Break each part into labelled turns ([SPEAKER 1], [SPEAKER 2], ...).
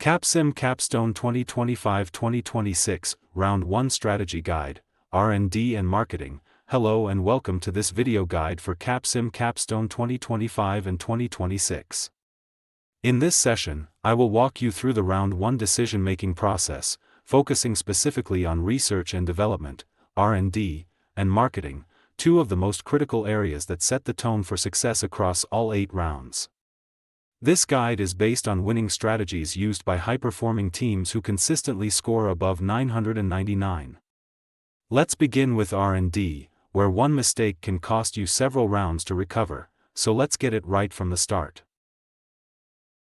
[SPEAKER 1] Capsim Capstone 2025-2026 Round 1 Strategy Guide, R&D and Marketing. Hello and welcome to this video guide for Capsim Capstone 2025 and 2026. In this session, I will walk you through the Round 1 decision-making process, focusing specifically on research and development, R&D, and marketing, two of the most critical areas that set the tone for success across all 8 rounds. This guide is based on winning strategies used by high-performing teams who consistently score above 999. Let's begin with R&D, where one mistake can cost you several rounds to recover, so let's get it right from the start.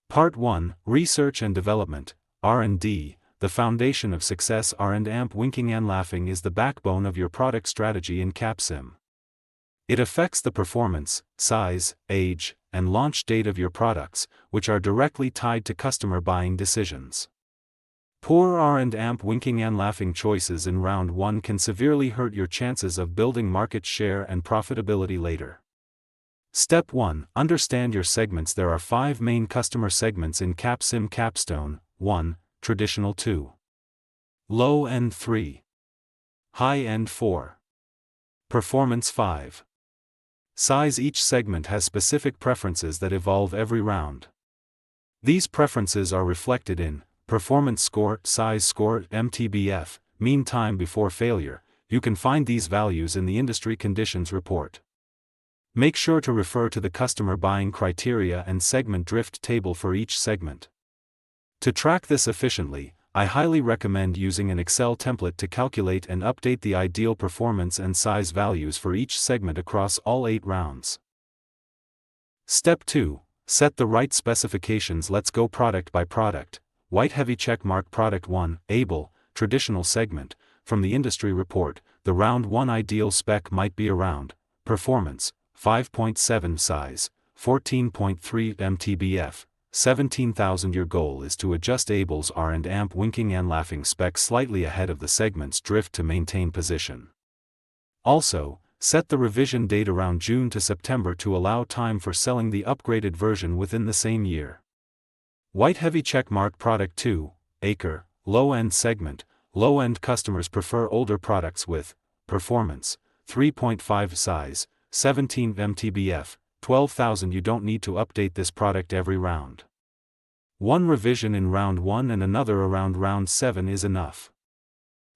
[SPEAKER 1] Part 1, Research and Development, R&D, the foundation of success. R&D winking and laughing is the backbone of your product strategy in Capsim. It affects the performance, size, age, and launch date of your products, which are directly tied to customer buying decisions. Poor R&D winking and laughing choices in Round 1 can severely hurt your chances of building market share and profitability later. Step 1. Understand your segments. There are 5 main customer segments in Capsim Capstone. 1. Traditional. 2. Low-end. 3. High-end. 4. Performance. 5. Size. Each segment has specific preferences that evolve every round. These preferences are reflected in performance score, size score, MTBF, mean time before failure. You can find these values in the Industry Conditions Report. Make sure to refer to the customer buying criteria and segment drift table for each segment. To track this efficiently, I highly recommend using an Excel template to calculate and update the ideal performance and size values for each segment across all 8 rounds. Step 2. Set the right specifications. Let's go product by product. White heavy checkmark. Product 1, Able, Traditional segment. From the industry report, the Round 1 ideal spec might be around performance, 5.7 size, 14.3 MTBF, 17,000. Your goal is to adjust Able's R&D winking and laughing spec slightly ahead of the segment's drift to maintain position. Also, set the revision date around June to September to allow time for selling the upgraded version within the same year. White heavy checkmark. Product 2, Acre, Low-end segment. Low-end customers prefer older products with performance, 3.5 size, 17 MTBF, 12,000. You don't need to update this product every round. One revision in Round 1 and another around Round 7 is enough.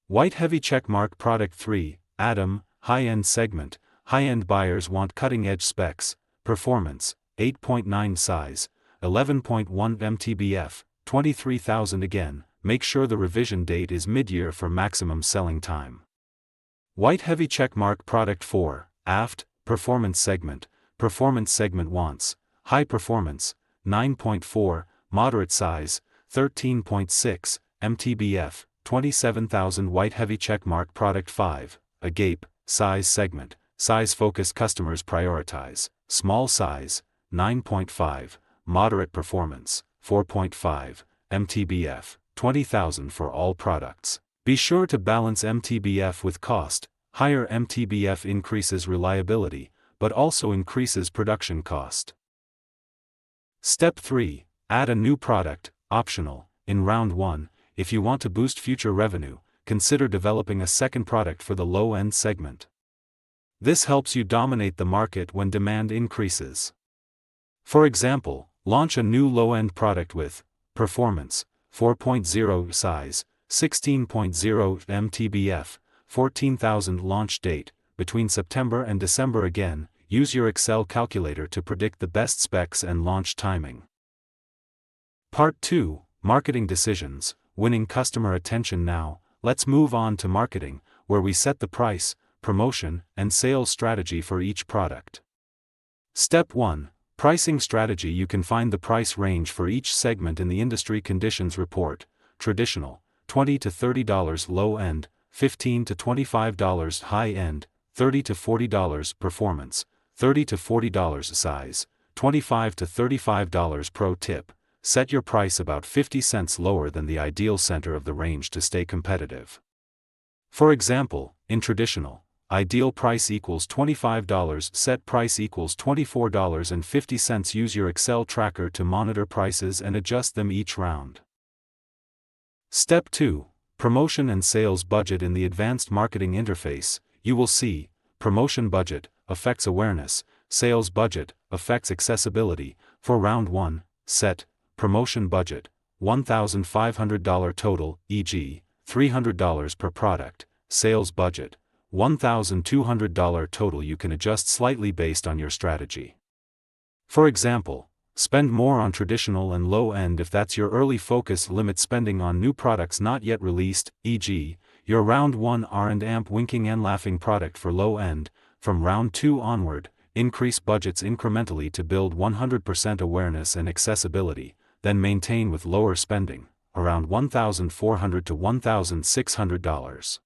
[SPEAKER 1] White heavy checkmark. Product 3, Atom, High-end segment. High-end buyers want cutting-edge specs, performance, 8.9 size, 11.1 MTBF, 23,000. Again, make sure the revision date is mid-year for maximum selling time. White heavy checkmark. Product 4, Aft, Performance segment. Performance segment wants high performance, 9.4, moderate size, 13.6, MTBF, 27,000. White heavy checkmark. Product 5, Agape, size segment. Size-focused customers prioritize small size, 9.5, moderate performance, 4.5, MTBF, 20,000 for all products. Be sure to balance MTBF with cost. Higher MTBF increases reliability, but also increases production cost. Step 3. Add a new product, optional. In Round 1, if you want to boost future revenue, consider developing a second product for the low-end segment. This helps you dominate the market when demand increases. For example, launch a new low-end product with performance, 4.0 size, 16.0 MTBF, 14,000. Launch date, between September and December. Again, use your Excel calculator to predict the best specs and launch timing. Part 2, Marketing Decisions, Winning Customer Attention. Now, let's move on to marketing, where we set the price, promotion, and sales strategy for each product. Step 1, Pricing Strategy. You can find the price range for each segment in the Industry Conditions Report. Traditional, $20 to $30. Low-end, $15 to $25. High-end, $30 to $40. Performance, $30 to $40. Size, $25 to $35. Pro tip: set your price about 50 cents lower than the ideal center of the range to stay competitive. For example, in traditional, ideal price equals $25, set price equals $24.50. Use your Excel tracker to monitor prices and adjust them each round. Step 2. Promotion and Sales Budget. In the Advanced Marketing Interface, you will see, Promotion Budget affects awareness, Sales Budget affects accessibility. For Round 1, set, Promotion Budget, $1,500 total, e.g., $300 per product, Sales Budget, $1,200 total. You can adjust slightly based on your strategy. For example, spend more on traditional and low-end if that's your early focus. Limit spending on new products not yet released, e.g., your Round 1 R&AMP winking and laughing product for low-end. From Round 2 onward, increase budgets incrementally to build 100% awareness and accessibility, then maintain with lower spending, around $1,400 to $1,600.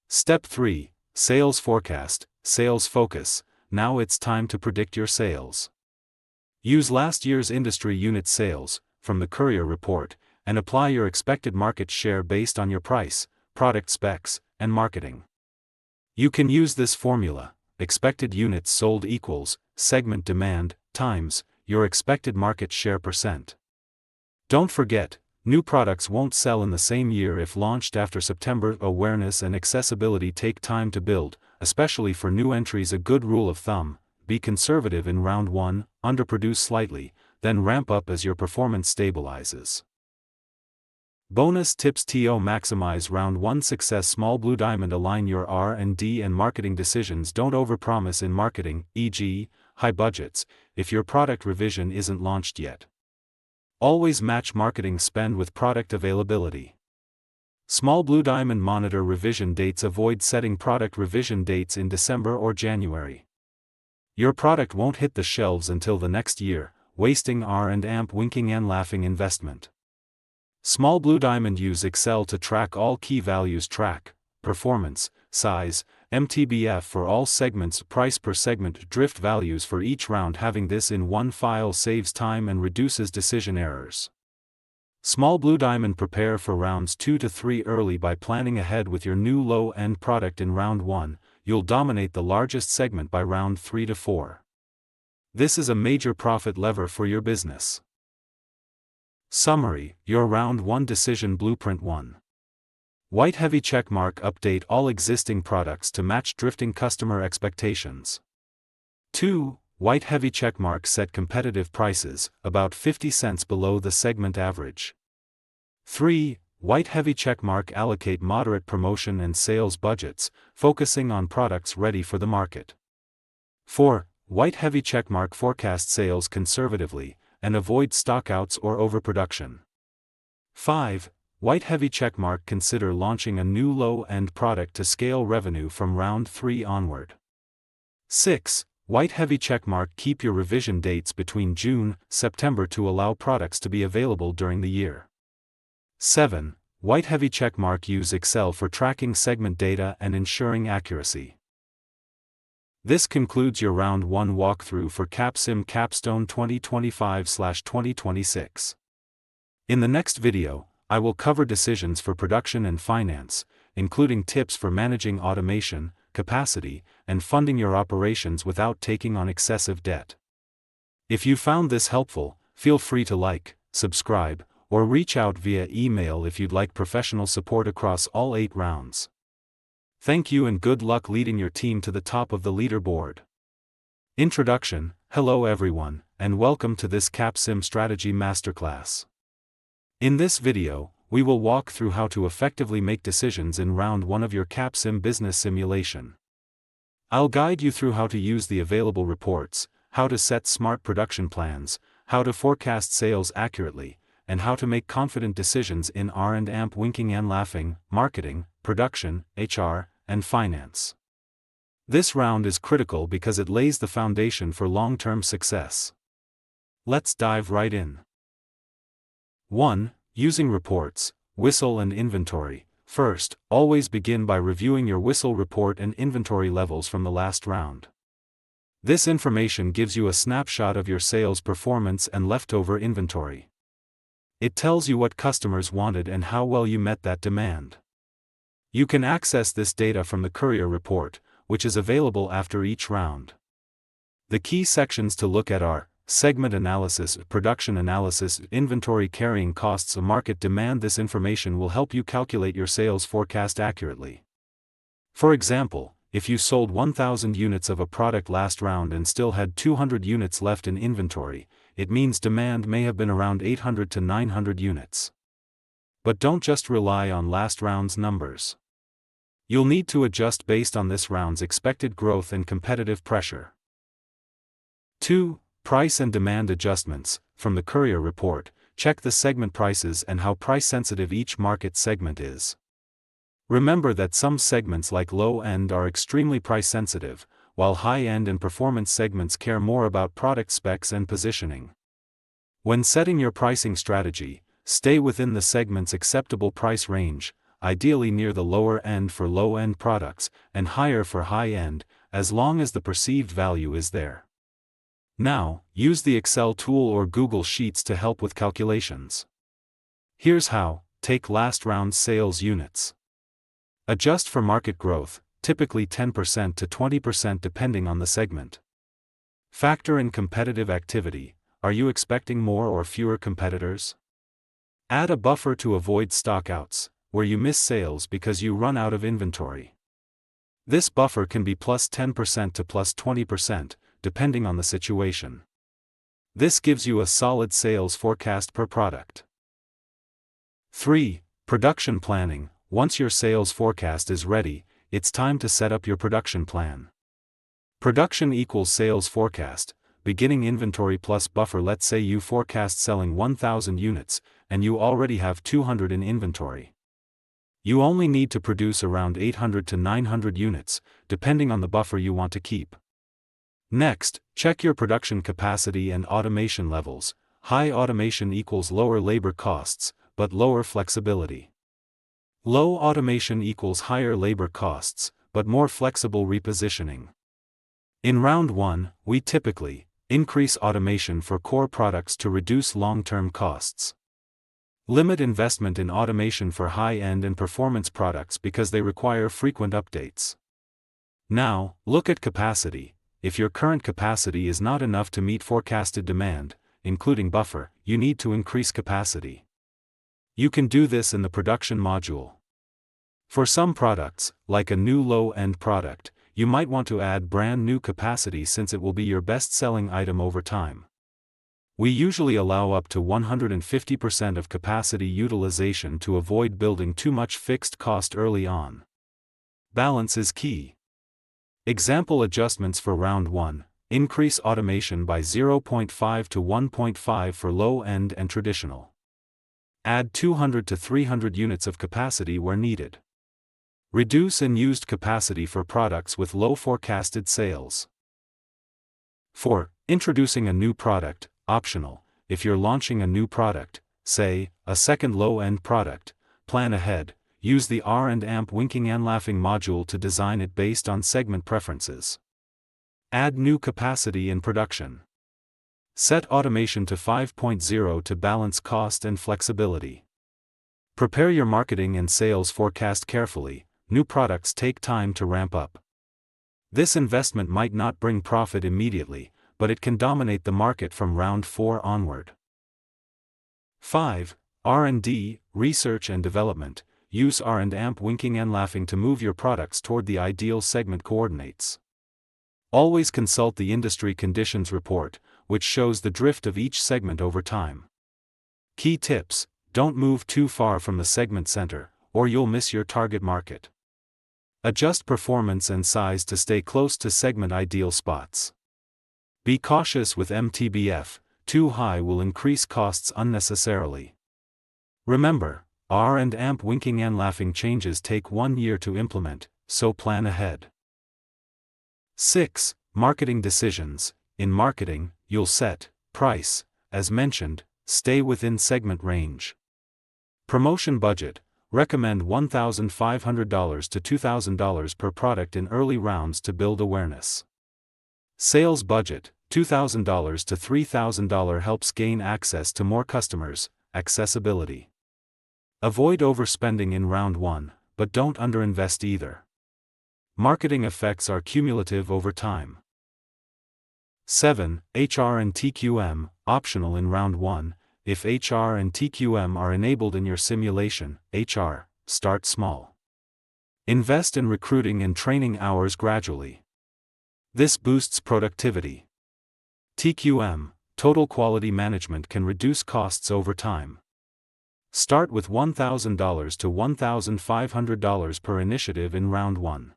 [SPEAKER 1] Step 3. Sales Forecast, Sales Focus. Now it's time to predict your sales. Use last year's industry unit sales, from the Courier report, and apply your expected market share based on your price, product specs, and marketing. You can use this formula: expected units sold equals segment demand times your expected market share %. Don't forget, new products won't sell in the same year if launched after September. Awareness and accessibility take time to build, especially for new entries. A good rule of thumb: be conservative in Round 1, underproduce slightly, then ramp up as your performance stabilizes. Bonus tips to maximize Round 1 success. Small blue diamond: align your R&D and marketing decisions. Don't overpromise in marketing, e.g., high budgets, if your product revision isn't launched yet. Always match marketing spend with product availability. Small blue diamond: monitor revision dates. Avoid setting product revision dates in December or January. Your product won't hit the shelves until the next year, wasting R&AMP winking and laughing investment. Small blue diamond: use Excel to track all key values. Track performance, size, MTBF for all segments, price per segment, drift values for each round. Having this in one file saves time and reduces decision errors. Small blue diamond: prepare for Rounds 2 to 3 early by planning ahead with your new low-end product. In Round 1, you'll dominate the largest segment. By Round 3 to 4, this is a major profit lever for your business. Summary: your Round 1 Decision Blueprint. 1. White heavy checkmark: update all existing products to match drifting customer expectations. 2. White heavy checkmark: set competitive prices, about 50 cents below the segment average. 3. White heavy checkmark: allocate moderate promotion and sales budgets, focusing on products ready for the market. 4. White heavy checkmark: forecast sales conservatively, and avoid stockouts or overproduction. 5. White heavy checkmark: consider launching a new low-end product to scale revenue from Round 3 onward. 6. White heavy checkmark: keep your revision dates between June-September to allow products to be available during the year. 7. White heavy checkmark: use Excel for tracking segment data and ensuring accuracy. This concludes your Round 1 walkthrough for Capsim Capstone 2025/2026. In the next video, I will cover decisions for production and finance, including tips for managing automation, capacity, and funding your operations without taking on excessive debt. If you found this helpful, feel free to like, subscribe, or reach out via email if you'd like professional support across all 8 rounds. Thank you and good luck leading your team to the top of the leaderboard. Introduction: hello everyone, and welcome to this Capsim Strategy Masterclass. In this video, we will walk through how to effectively make decisions in Round 1 of your Capsim business simulation. I'll guide you through how to use the available reports, how to set smart production plans, how to forecast sales accurately, and how to make confident decisions in R&AMP winking and laughing, marketing, production, HR, and finance. This round is critical because it lays the foundation for long-term success. Let's dive right in. 1. Using reports, whistle and inventory. First, always begin by reviewing your whistle report and inventory levels from the last round. This information gives you a snapshot of your sales performance and leftover inventory. It tells you what customers wanted and how well you met that demand. You can access this data from the Courier report, which is available after each round. The key sections to look at are segment analysis, production analysis, inventory carrying costs, market demand. This information will help you calculate your sales forecast accurately. For example, if you sold 1,000 units of a product last round and still had 200 units left in inventory, it means demand may have been around 800 to 900 units. But don't just rely on last round's numbers. You'll need to adjust based on this round's expected growth and competitive pressure. 2. Price and demand adjustments. From the Courier report, check the segment prices and how price-sensitive each market segment is. Remember that some segments like low-end are extremely price-sensitive, while high-end and performance segments care more about product specs and positioning. When setting your pricing strategy, stay within the segment's acceptable price range, ideally near the lower end for low-end products, and higher for high-end, as long as the perceived value is there. Now, use the Excel tool or Google Sheets to help with calculations. Here's how. Take last round's sales units. Adjust for market growth, typically 10% to 20% depending on the segment. Factor in competitive activity. Are you expecting more or fewer competitors? Add a buffer to avoid stockouts, where you miss sales because you run out of inventory. This buffer can be plus 10% to plus 20%, depending on the situation. This gives you a solid sales forecast per product. 3. Production planning. Once your sales forecast is ready, it's time to set up your production plan. Production equals sales forecast, beginning inventory plus buffer. Let's say you forecast selling 1,000 units, and you already have 200 in inventory. You only need to produce around 800 to 900 units, depending on the buffer you want to keep. Next, check your production capacity and automation levels. High automation equals lower labor costs, but lower flexibility. Low automation equals higher labor costs, but more flexible repositioning. In round 1, we typically increase automation for core products to reduce long-term costs. Limit investment in automation for high-end and performance products because they require frequent updates. Now, look at capacity. If your current capacity is not enough to meet forecasted demand, including buffer, you need to increase capacity. You can do this in the production module. For some products, like a new low-end product, you might want to add brand new capacity since it will be your best-selling item over time. We usually allow up to 150% of capacity utilization to avoid building too much fixed cost early on. Balance is key. Example adjustments for round 1. Increase automation by 0.5 to 1.5 for low-end and traditional. Add 200 to 300 units of capacity where needed. Reduce unused capacity for products with low forecasted sales. 4. Introducing a new product, optional. If you're launching a new product, say, a second low-end product, plan ahead. Use the R&AMP winking and laughing module to design it based on segment preferences. Add new capacity in production. Set automation to 5.0 to balance cost and flexibility. Prepare your marketing and sales forecast carefully. New products take time to ramp up. This investment might not bring profit immediately, but it can dominate the market from round 4 onward. 5. R&D, research and development. Use R&AMP winking and laughing to move your products toward the ideal segment coordinates. Always consult the industry conditions report, which shows the drift of each segment over time. Key tips: don't move too far from the segment center, or you'll miss your target market. Adjust performance and size to stay close to segment ideal spots. Be cautious with MTBF, too high will increase costs unnecessarily. Remember, R&AMP winking and laughing changes take 1 year to implement, so plan ahead. 6. Marketing decisions. In marketing, you'll set price. As mentioned, stay within segment range. Promotion budget. Recommend $1,500 to $2,000 per product in early rounds to build awareness. Sales budget. $2,000 to $3,000 helps gain access to more customers. Accessibility. Avoid overspending in round 1, but don't underinvest either. Marketing effects are cumulative over time. 7. HR and TQM, optional in round 1. If HR and TQM are enabled in your simulation, HR, start small. Invest in recruiting and training hours gradually. This boosts productivity. TQM, total quality management, can reduce costs over time. Start with $1,000 to $1,500 per initiative in round 1.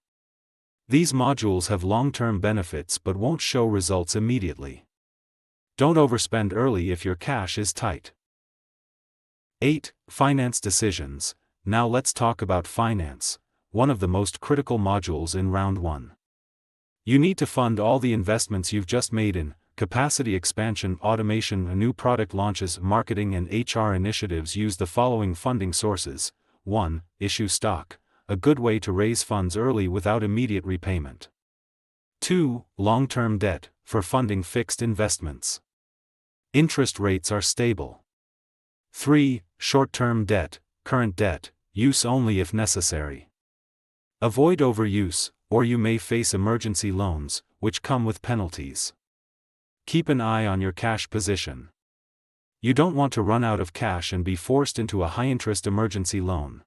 [SPEAKER 1] These modules have long-term benefits but won't show results immediately. Don't overspend early if your cash is tight. 8. Finance decisions. Now let's talk about finance, one of the most critical modules in round 1. You need to fund all the investments you've just made in capacity expansion, automation, new product launches, marketing, and HR initiatives. Use the following funding sources. 1. Issue stock, a good way to raise funds early without immediate repayment. 2. Long-term debt, for funding fixed investments. Interest rates are stable. 3. Short-term debt, current debt, use only if necessary. Avoid overuse, or you may face emergency loans, which come with penalties. Keep an eye on your cash position. You don't want to run out of cash and be forced into a high-interest emergency loan.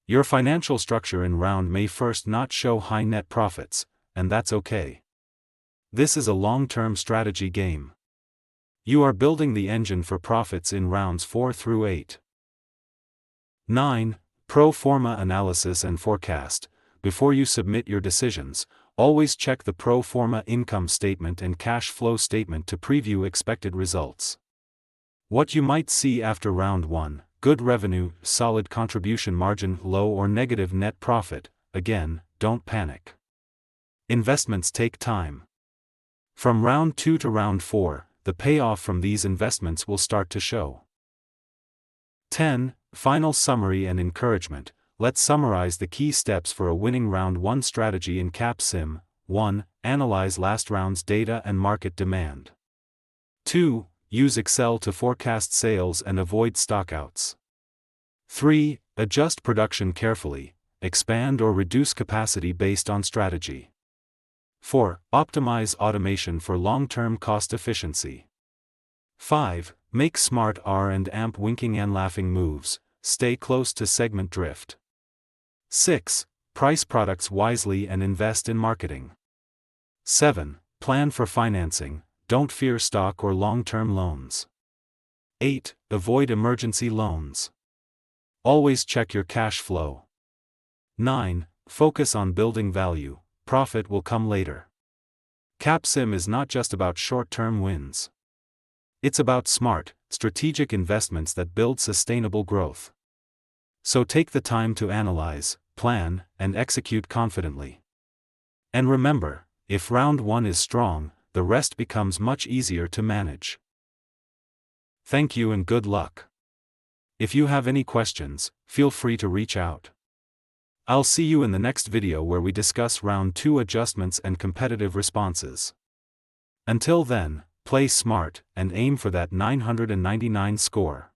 [SPEAKER 1] Your financial structure in round may first not show high net profits, and that's okay. This is a long-term strategy game. You are building the engine for profits in rounds 4 through 8. 9. Pro forma analysis and forecast. Before you submit your decisions, always check the pro forma income statement and cash flow statement to preview expected results. What you might see after round 1: good revenue, solid contribution margin, low or negative net profit. Again, don't panic. Investments take time. From round 2 to round 4, the payoff from these investments will start to show. 10. Final summary and encouragement. Let's summarize the key steps for a winning round 1 strategy in Capsim. 1. Analyze last round's data and market demand. 2. Use Excel to forecast sales and avoid stockouts. 3. Adjust production carefully, expand or reduce capacity based on strategy. 4. Optimize automation for long-term cost efficiency. 5. Make smart R&AMP winking and laughing moves, stay close to segment drift. 6. Price products wisely and invest in marketing. 7. Plan for financing, don't fear stock or long-term loans. 8. Avoid emergency loans. Always check your cash flow. 9. Focus on building value, profit will come later. Capsim is not just about short-term wins. It's about smart, strategic investments that build sustainable growth. So take the time to analyze, plan, and execute confidently. And remember, if round 1 is strong, the rest becomes much easier to manage. Thank you and good luck. If you have any questions, feel free to reach out. I'll see you in the next video where we discuss round 2 adjustments and competitive responses. Until then, play smart and aim for that 999 score.